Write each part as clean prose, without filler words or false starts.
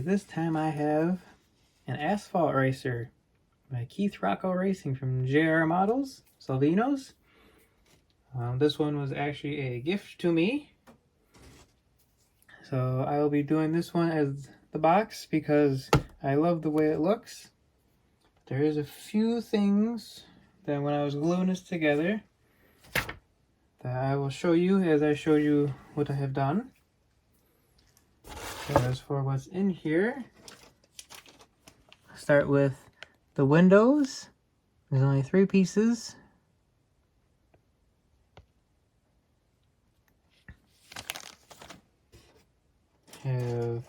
this time I have an asphalt racer by Keith Rocco Racing from JR Models, Salvinos. This one was actually a gift to me. So I will be doing this one as the box because I love the way it looks. There is a few things that when I was gluing this together that I will show you as I show you what I have done. So as for what's in here, I'll start with the windows. There's only 3 pieces. Have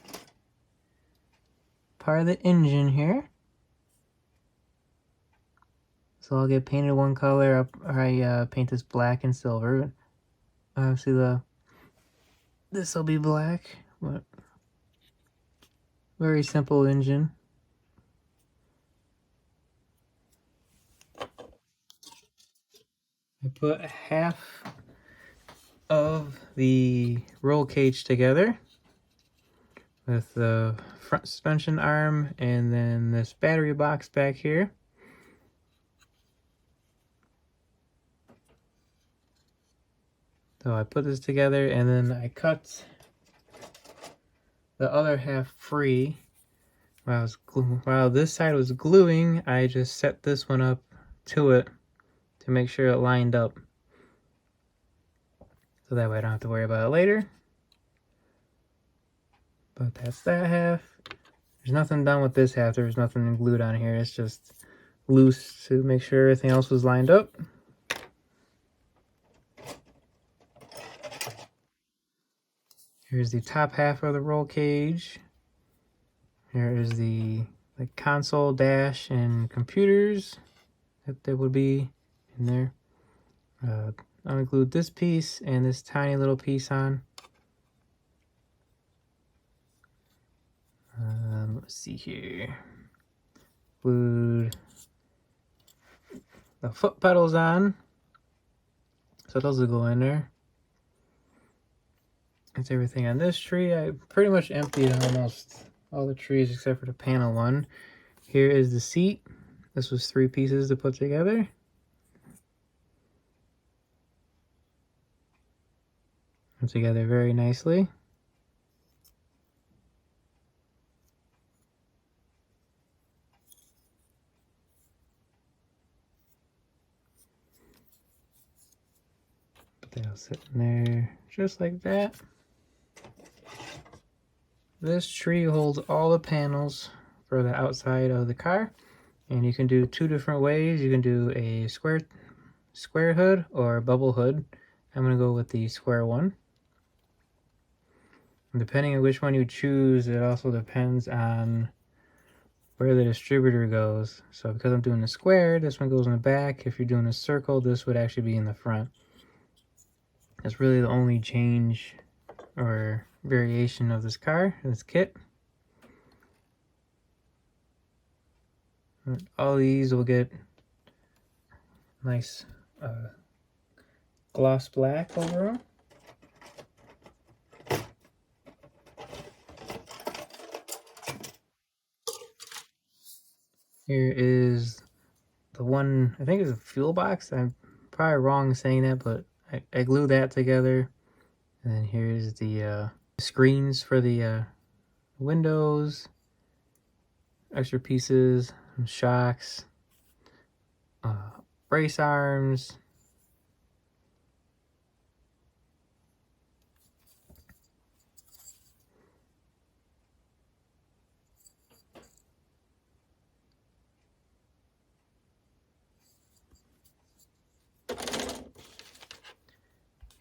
part of the engine here. So I'll get painted one color, or I paint this black and silver. Obviously this will be black, but very simple engine. I put half of the roll cage together with the front suspension arm and then this battery box back here. So I put this together and then I cut the other half free. While this side was gluing, I just set this one up to it to make sure it lined up. So that way I don't have to worry about it later. But that's that half. There's nothing done with this half. There's nothing glued on here. It's just loose to make sure everything else was lined up. Here's the top half of the roll cage. Here is the console, dash, and computers that would be in there. I'm glued this piece and this tiny little piece on. Let's see here. Glued the foot pedals on, so those will go in there. That's everything on this tree. I pretty much emptied almost all the trees except for the panel one. Here is the seat. This was 3 pieces to put together. Put together very nicely. They'll sit in there just like that. This tree holds all the panels for the outside of the car, and you can do 2 different ways. You can do a square hood or bubble hood. I'm going to go with the square one. And depending on which one you choose, it also depends on where the distributor goes. So because I'm doing the square, this one goes in the back. If you're doing a circle, this would actually be in the front. That's really the only change or variation of this car, this kit. All these will get nice gloss black over them. Here is the one, I think it's a fuel box. I'm probably wrong saying that, but I glued that together. And then here's the screens for the windows, extra pieces, some shocks, brace arms,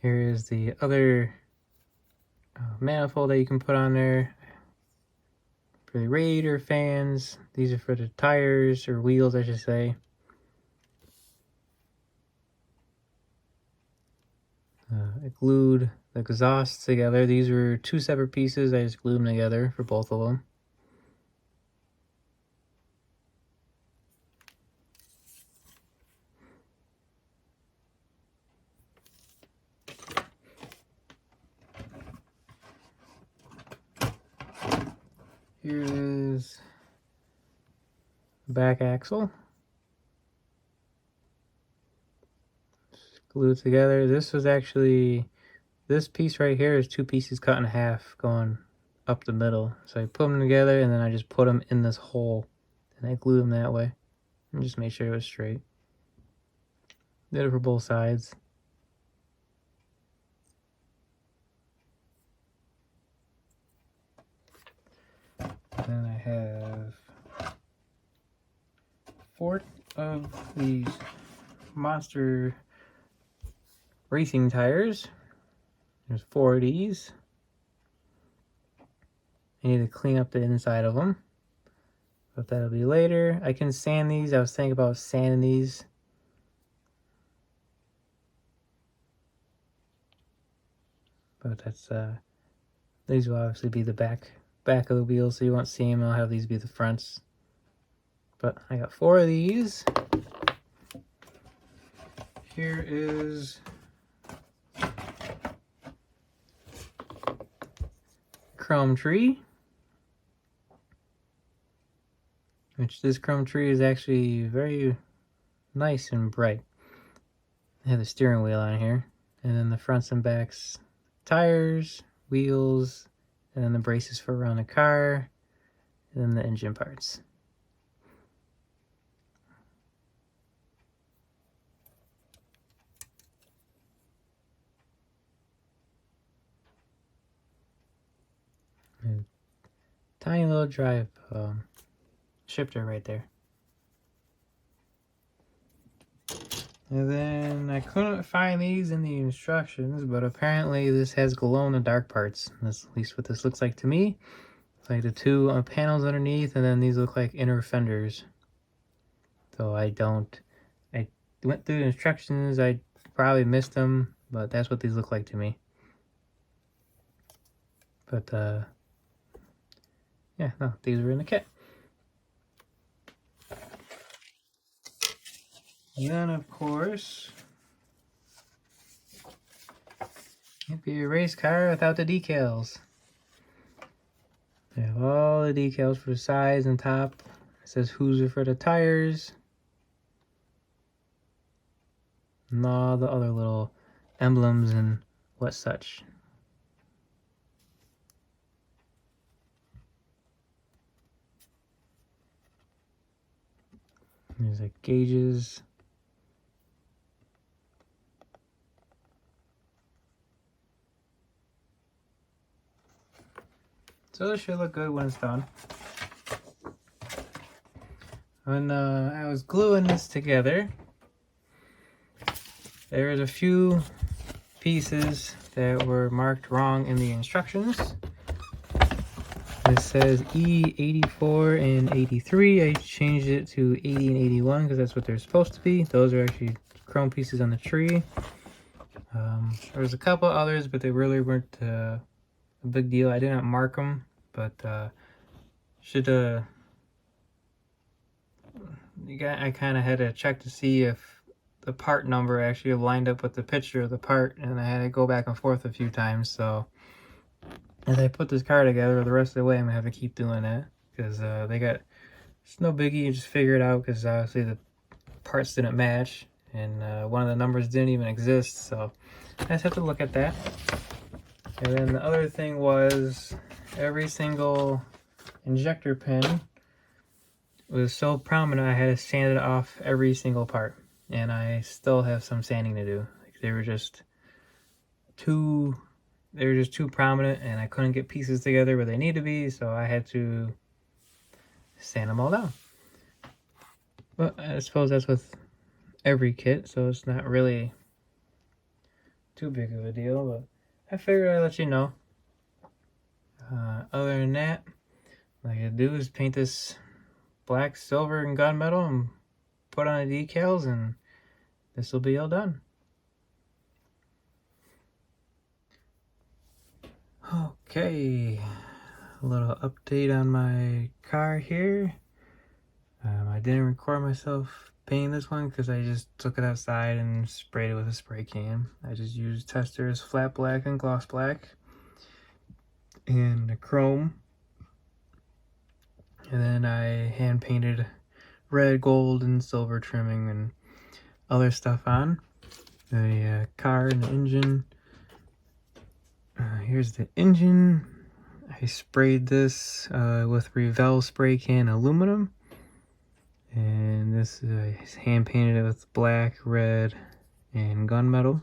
here is the other manifold that you can put on there for the radiator fans. These are for the tires, or wheels I should say. I glued the exhausts together. These were 2 separate pieces. I just glued them together for both of them. Here is back axle. Glued together. This was actually, this piece right here is 2 pieces cut in half going up the middle. So I put them together and then I just put them in this hole and I glued them that way and just made sure it was straight. Did it for both sides. Then I have 4 of these Monster racing tires. There's 4 of these. I need to clean up the inside of them, but that'll be later. I can sand these. I was thinking about sanding these. But that's these will obviously be the back of the wheel, so you won't see them. I'll have these be the fronts. But I got 4 of these. Here is chrome tree, which this chrome tree is actually very nice and bright. I have the steering wheel on here, and then the fronts and backs, tires, wheels, and then the braces for around the car, and then the engine parts. Tiny little drive shifter right there. And then I couldn't find these in the instructions, but apparently this has glow-in-the-dark parts. That's at least what this looks like to me. It's like the 2 panels underneath, and then these look like inner fenders. So I went through the instructions, I probably missed them, but that's what these look like to me. But yeah, no, these were in the kit. And then, of course, it'd be a race car without the decals. They have all the decals for the sides and top. It says Hoosier for the tires. And all the other little emblems and what such. There's like gauges. So this should look good when it's done. When I was gluing this together, there was a few pieces that were marked wrong in the instructions. It says E84 and 83. I changed it to 80 and 81 because that's what they're supposed to be. Those are actually chrome pieces on the tree. There's a couple others, but they really weren't a big deal. I didn't mark them, but I kind of had to check to see if the part number actually lined up with the picture of the part, and I had to go back and forth a few times. So as I put this car together the rest of the way, I'm gonna have to keep doing that because it's no biggie. You just figure it out because obviously the parts didn't match, and one of the numbers didn't even exist. So I just have to look at that. And then the other thing was every single injector pin was so prominent I had to sand it off every single part, and I still have some sanding to do. They were just too prominent, and I couldn't get pieces together where they need to be, so I had to sand them all down. But I suppose that's with every kit, so it's not really too big of a deal, but I figured I'd let you know. Other than that, what I gotta do is paint this black, silver, and gunmetal and put on the decals, and this will be all done. Okay, a little update on my car here. I didn't record myself painting this one because I just took it outside and sprayed it with a spray can. I just used testers, flat black and gloss black, and the chrome. And then I hand painted red, gold, and silver trimming and other stuff on the car and the engine. Here's the engine. I sprayed this with Revell spray can aluminum, and this is hand painted it with black, red, and gunmetal.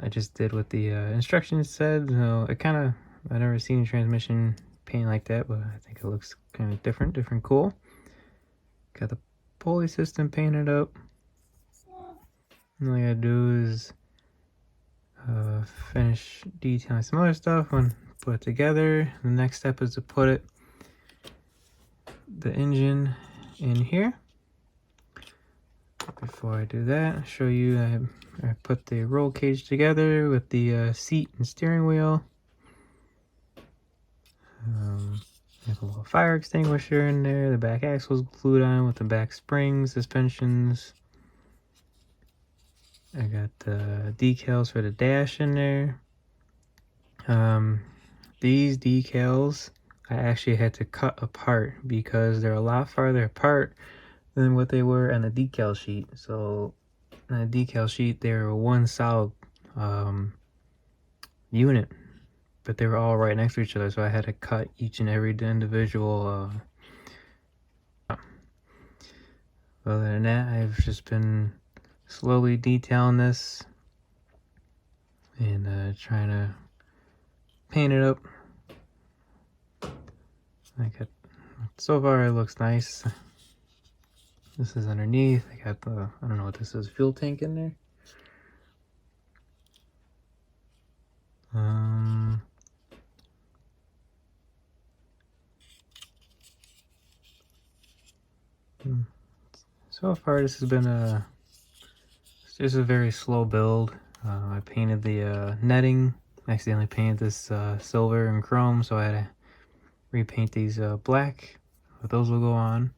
I just did what the instructions said. So it kind of, I've never seen a transmission paint like that, but I think it looks kind of different cool. Got the pulley system painted up. And all I gotta do is finish detailing some other stuff and put it together. The next step is to put the engine in here. Before I do that, I'll show you I put the roll cage together with the seat and steering wheel. There's a little fire extinguisher in there. The back axle's glued on with the back springs, suspensions. I got the decals for the dash in there. These decals I actually had to cut apart because they're a lot farther apart than what they were on the decal sheet. So on the decal sheet they were one solid unit, but they were all right next to each other, so I had to cut each and every individual. Other than that, I've just been slowly detailing this and trying to paint it up. So far it looks nice. This is underneath. I got the, I don't know what this is, fuel tank in there. So far this has been it's just a very slow build. I painted the netting. I accidentally painted this silver and chrome, so I had to repaint these black, but those will go on.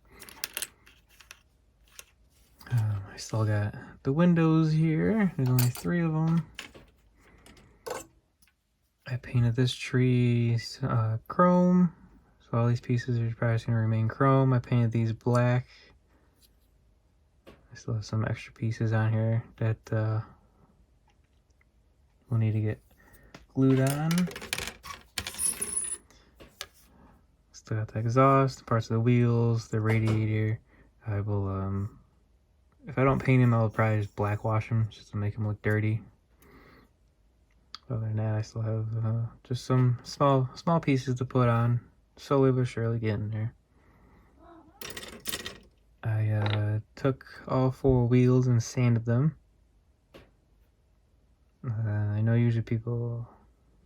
I still got the windows here. There's only 3 of them. I painted this tree chrome, so all these pieces are probably going to remain chrome. I painted these black. I still have some extra pieces on here that will need to get glued on. Still got the exhaust, parts of the wheels, the radiator. I will, if I don't paint them, I'll probably just black wash them just to make them look dirty. Other than that, I still have just some small pieces to put on. Slowly but surely getting there. I took all 4 wheels and sanded them. I know usually people,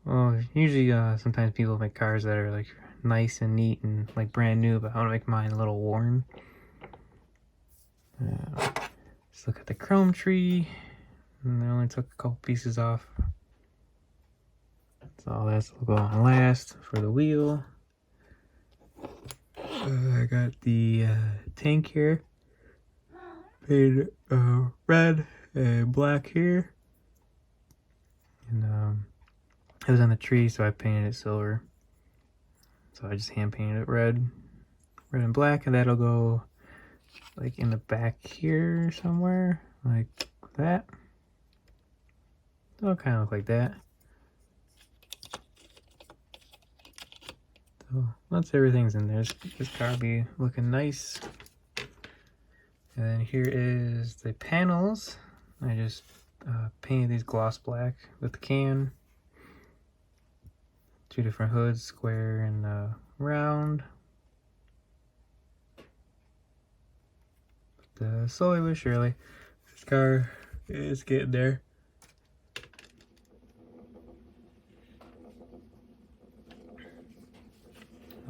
sometimes people make cars that are like nice and neat and like brand new, but I want to make mine a little worn. Let's look at the chrome tree, and I only took a couple pieces off. So all that's will go on last. For the wheel, I got the tank here, painted red and black here, and it was on the tree, so I painted it silver. So I just hand painted it red and black, and that'll go like in the back here somewhere, like that. It'll kind of look like that. So once everything's in there, this car will be looking nice. And then here is the panels. I just painted these gloss black with the can. 2 different hoods, square and round. But slowly but surely, this car is getting there.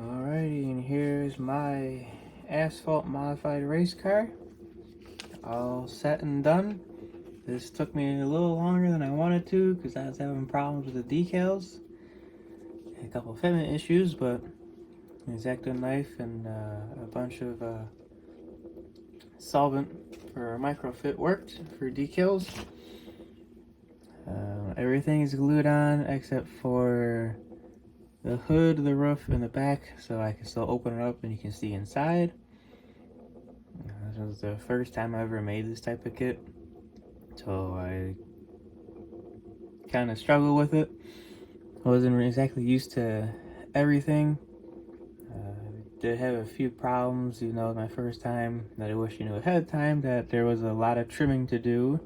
Alrighty, and here's my asphalt modified race car. All set and done. This took me a little longer than I wanted to because I was having problems with the decals. A couple fitment issues, but an X-Acto knife and a bunch of solvent for microfit worked for decals. Everything is glued on except for the hood, the roof, and the back, so I can still open it up and you can see inside. This was the first time I ever made this type of kit, so I kind of struggled with it. I wasn't exactly used to everything. Did have a few problems, you know, my first time, that I wish you knew ahead of time that there was a lot of trimming to do,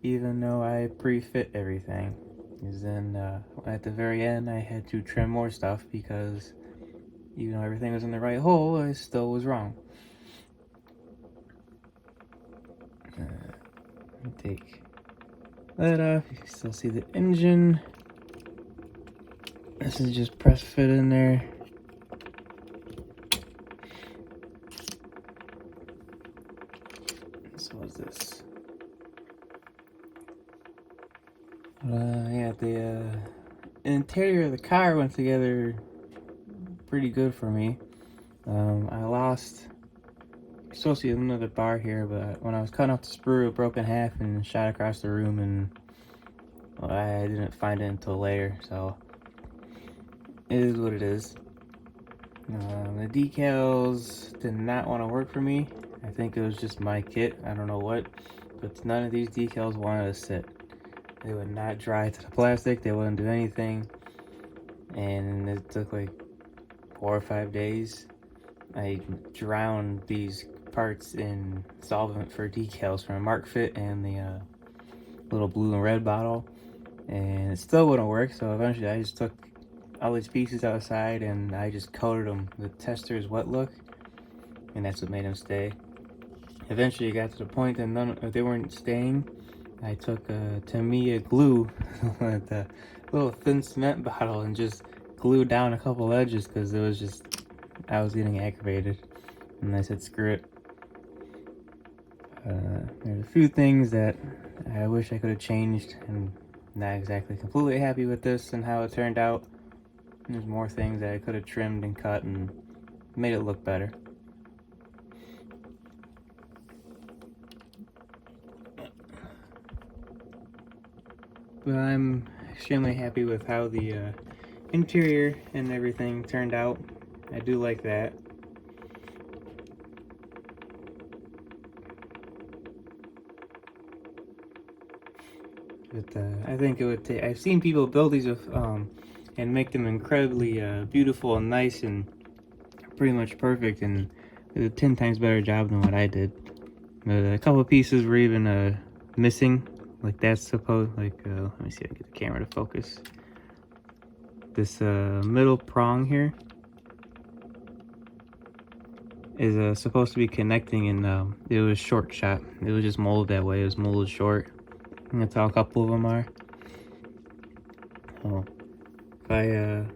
even though I pre-fit everything. Because then at the very end, I had to trim more stuff because even though everything was in the right hole, I still was wrong. Let me take that off. You can still see the engine. This is just press fit in there. So what's this? Yeah, the interior of the car went together pretty good for me. I lost, supposed to be another bar here, but when I was cutting off the sprue, it broke in half and shot across the room, and well, I didn't find it until later, so it is what it is. The decals did not want to work for me. I think it was just my kit, I don't know what, but none of these decals wanted to sit. They would not dry to the plastic, they wouldn't do anything, and it took like 4 or 5 days. I drowned these parts in solvent for decals from Mark Fit and the little blue and red bottle, and it still wouldn't work. So eventually I just took all these pieces outside and I just coated them with Tester's wet look, and that's what made them stay. Eventually it got to the point that they weren't staying. I took Tamiya glue with a little thin cement bottle and just glued down a couple edges because it was just, I was getting aggravated, and I said screw it. There's a few things that I wish I could have changed, and not exactly completely happy with this and how it turned out. There's more things that I could have trimmed and cut and made it look better. But I'm extremely happy with how the interior and everything turned out. I do like that. But I think it would take, I've seen people build these and make them incredibly beautiful and nice and pretty much perfect, and did a 10 times better job than what I did. A couple of pieces were even missing, like that's supposed, like let me see if I can get the camera to focus. This middle prong here is supposed to be connecting, and it was short shot. It was just molded that way. It was molded short, and that's how a couple of them are. So if I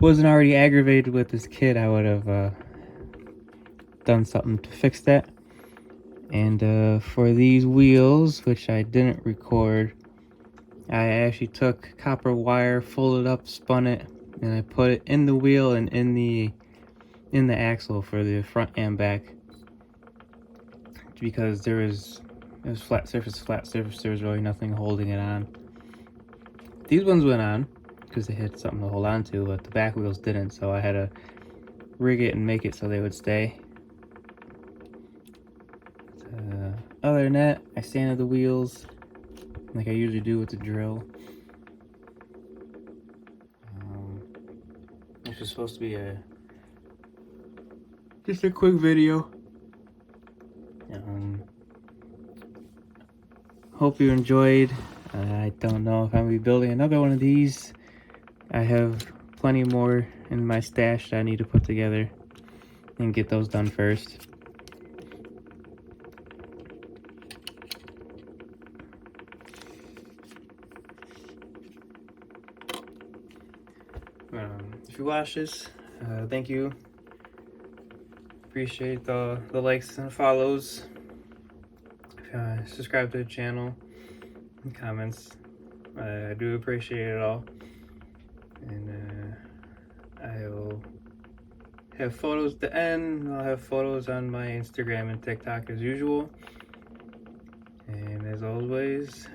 wasn't already aggravated with this kit, I would have done something to fix that. And for these wheels, which I didn't record, I actually took copper wire, folded up, spun it, and I put it in the wheel and in the axle for the front and back, because it was flat surface, there was really nothing holding it on. These ones went on because they had something to hold on to, but the back wheels didn't, so I had to rig it and make it so they would stay. Other than that, I sanded the wheels like I usually do with the drill. This was supposed to be just a quick video. Hope you enjoyed. I don't know if I'm gonna be building another one of these. I have plenty more in my stash that I need to put together and get those done first. If you watch this, thank you. Appreciate the likes and follows. Subscribe to the channel and comments. I do appreciate it all. And I will have photos at the end. I'll have photos on my Instagram and TikTok as usual. And as always,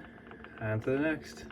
on to the next.